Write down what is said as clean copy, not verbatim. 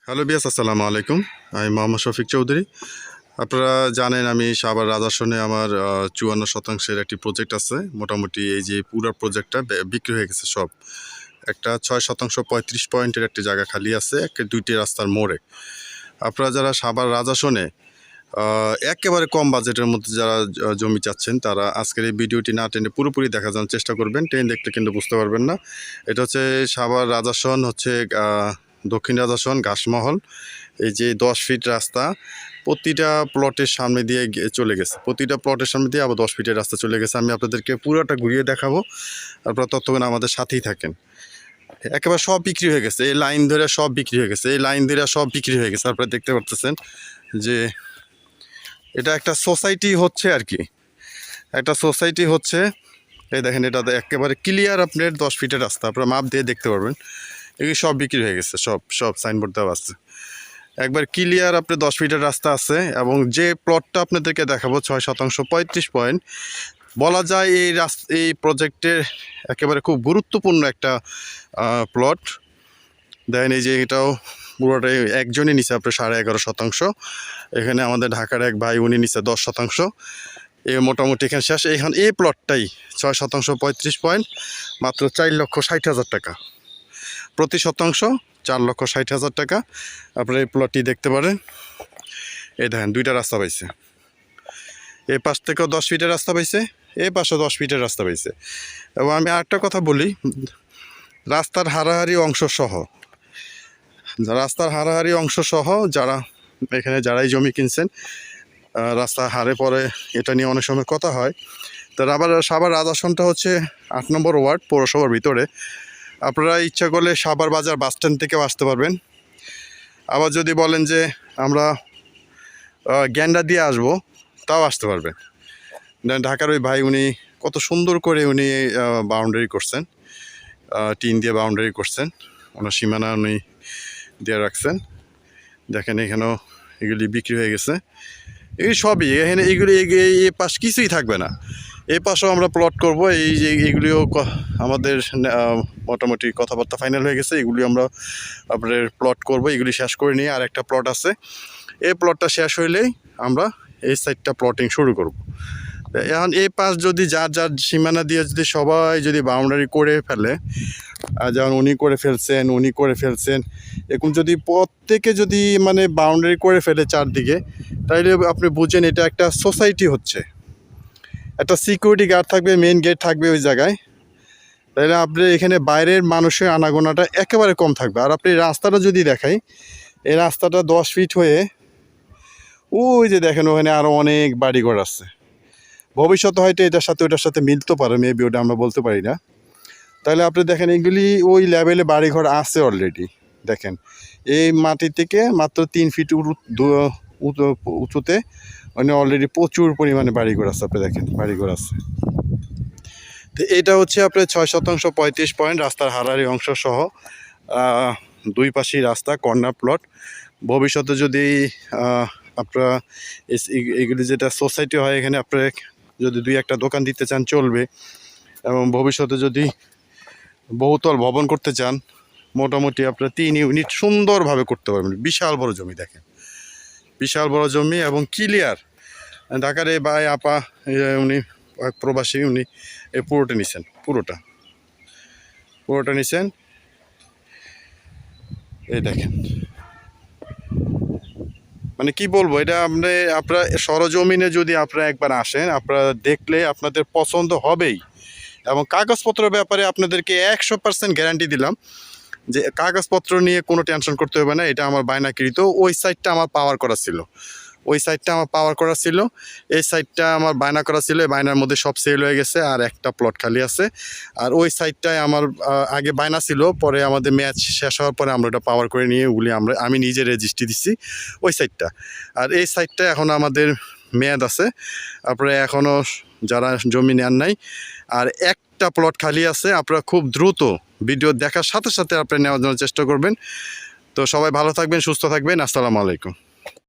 Hello বিয়াস, আসসালামু আলাইকুম। আমি মোহাম্মদ শফিক চৌধুরী। আপনারা জানেন আমি সাভার রাজাসনে আমার 54% একটি প্রজেক্ট আছে। মোটামুটি এই যে পুরো প্রজেক্টটা বিক্রি হয়ে গেছে সব। একটা 6% 35 পয়েন্টের একটি জায়গা খালি আছে দুইটি রাস্তার মোড়ে। আপনারা যারা সাভার রাজাসনে একেবারে কম বাজেটের মধ্যে যারা জমি চাচ্ছেন তারা আজকের এই ভিডিওটি না টেনে পুরোপুরি দেখার জন্য চেষ্টা করবেন। ট্রেন দেখতে কিন্তু বুঝতে পারবেন না। এটা হচ্ছে সাভার রাজাসন, হচ্ছে দক্ষিণ রাজাসন ঘাসমহল। এই যে 10 ফিট রাস্তা প্রতিটা প্লটের সামনে দিয়ে চলে গেছে, প্রতিটা প্লটের সামনে দিয়ে আবার 10 ফিটের রাস্তা চলে গেছে। আমি আপনাদেরকে পুরোটা ঘুরিয়ে দেখাবো, আপনারা ততক্ষণ আমাদের সাথেই থাকেন। একেবারে সব বিক্রি হয়ে গেছে, এই লাইন ধরে সব বিক্রি হয়ে গেছে, এই লাইন ধরে সব বিক্রি হয়ে গেছে। আপনারা দেখতে পাচ্ছেন যে এটা একটা সোসাইটি হচ্ছে আর কি, একটা সোসাইটি হচ্ছে। এই দেখেন, এটা একেবারে ক্লিয়ার আপনার 10 ফিটের রাস্তা, আপনারা মাপ দিয়ে দেখতে পারবেন। এগুলি সব বিক্রি হয়ে গেছে, সব সব সাইনবোর্ড দেওয়া আছে, একবার ক্লিয়ার আপনার 10 ফিটের রাস্তা আছে। এবং যে প্লটটা আপনাদেরকে দেখাবো 6% 35 পয়েন্ট, বলা যায় এই প্রজেক্টের একেবারে খুব গুরুত্বপূর্ণ একটা প্লট। দেখেন এই যে এটাও পুরোটাই একজনই নিচে আপনার 11.5%। এখানে আমাদের ঢাকার এক ভাই, উনি নিচে 10%। মোটামুটি এখানে শেষ। এখন এই প্লটটাই 6% 35 পয়েন্ট, মাত্র 4,60,000 টাকা প্রতি শতাংশ, 4,60,000 টাকা। আপনারা এই প্লটটি দেখতে পারেন। এই দেখেন দুইটা রাস্তা পাইছে, এই পাশ থেকেও 10 ফিটের রাস্তা পাইছে, এই পাশেও 10 ফিটের রাস্তা পাইছে। এবং আমি আরেকটা কথা বলি, রাস্তার হারাহারি অংশ সহ, যারা এখানে যারাই জমি কিনছেন, রাস্তা হারে পরে এটা নিয়ে অনেক সময় কথা হয়। তার আবার সাভার রাজাসনটা হচ্ছে 8 নম্বর ওয়ার্ড, পৌরসভার ভিতরে। আপনারা ইচ্ছা করলে সাভার বাজার বাস স্ট্যান্ড থেকেও আসতে পারবেন। আবার যদি বলেন যে আমরা গ্যান্ডা দিয়ে আসবো, তাও আসতে পারবেন। ঢাকার ওই ভাই, উনি কত সুন্দর করে উনি বাউন্ডারি করছেন, টিন দিয়ে বাউন্ডারি করছেন, ওনার সীমানা উনি দিয়ে রাখছেন। দেখেন এখানেও এগুলি বিক্রি হয়ে গেছে, এগুলি সবই এখানে, এগুলি এই পাশ কিছুই থাকবে না। এই পাশেও আমরা প্লট করব। এই যে এগুলিও আমাদের মোটামুটি কথাবার্তা ফাইনাল হয়ে গেছে, এগুলি আমরা আপনাদের প্লট করব। এগুলি শেষ করে নিয়ে আর একটা প্লট আছে, এই প্লটটা শেষ হইলেই আমরা এই সাইডটা প্লটিং শুরু করব। এখন এই পাশ যদি যার যার সীমানা দিয়ে যদি সবাই যদি বাউন্ডারি করে ফেলে, যেমন উনি করে ফেলছেন, এরকম যদি প্রত্যেকে যদি মানে বাউন্ডারি করে ফেলে চারদিকে, তাইলে আপনি বুঝেন এটা একটা সোসাইটি হচ্ছে। একটা সিকিউরিটি গার্ড থাকবে, মেন গেট থাকবে ওই জায়গায়, তাহলে আপনি এখানে বাইরের মানুষের আনাগোনাটা একেবারে কম থাকবে। আর আপনি রাস্তাটা যদি দেখাই, এই রাস্তাটা 10 ফিট হয়ে ওই যে দেখেন ওখানে আরও অনেক বাড়িঘর আছে। ভবিষ্যতে হয়তো এটার সাথে ওটার সাথে মিলতে পারে, মেবি, ওটা আমরা বলতে পারি না। তাহলে আপনি দেখেন এগুলি ওই লেভেলে বাড়িঘর আছে অলরেডি। দেখেন এই মাটি থেকে মাত্র 3 ফিট উঁচুতে মানে অলরেডি প্রচুর পরিমাণে বাড়িঘর আছে। আপনি দেখেন বাড়িঘর আছে। তো এটা হচ্ছে আপনার 6% 35 পয়েন্ট, রাস্তার হারাহারি অংশ সহ, দুই পাশেই রাস্তা, কর্নার প্লট। ভবিষ্যতে যদি আপনারা এগুলি যেটা সোসাইটি হয়, এখানে আপনারা যদি 2-1টা দোকান দিতে চান চলবে। এবং ভবিষ্যতে যদি বহুতল ভবন করতে চান, মোটামুটি আপনারা 3 ইউনিট সুন্দরভাবে করতে পারবেন। বিশাল বড় জমি, দেখেন বিশাল বড় জমি এবং ক্লিয়ার। ঢাকার এই ভাই আপা, উনি প্রবাসী, উনি এই পুরোটা নিছেন। এই দেখেন, মানে কি বলবো, এটা আপনারা সরজমিনে যদি আপনারা একবার আসেন, আপনারা দেখলে আপনাদের পছন্দ হবেই। এবং কাগজপত্রের ব্যাপারে আপনাদেরকে 100% গ্যারান্টি দিলাম যে কাগজপত্র নিয়ে কোনো টেনশন করতে হবে না। এটা আমার বায়নাকৃত। ওই সাইডটা আমার পাওয়ার করা ছিল, এই সাইডটা আমার বায়না করা ছিল। এই বায়নার মধ্যে সব সেল হয়ে গেছে, আর একটা প্লট খালি আছে। আর ওই সাইডটায় আমার আগে বায়না ছিল, পরে আমাদের ম্যাচ শেষ হওয়ার পরে আমরা ওটা পাওয়ার করে নিয়ে ওগুলি আমি নিজে রেজিস্ট্রি দিচ্ছি ওই সাইডটা। আর এই সাইডটা এখন আমাদের মেয়াদ আছে। আপনারা এখনও যারা জমি নেন নাই, আর একটা প্লট খালি আছে, আপনারা খুব দ্রুত ভিডিও দেখার সাথে সাথে আপনারা নেওয়ার জন্য চেষ্টা করবেন। তো সবাই ভালো থাকবেন, সুস্থ থাকবেন। আসসালামু আলাইকুম।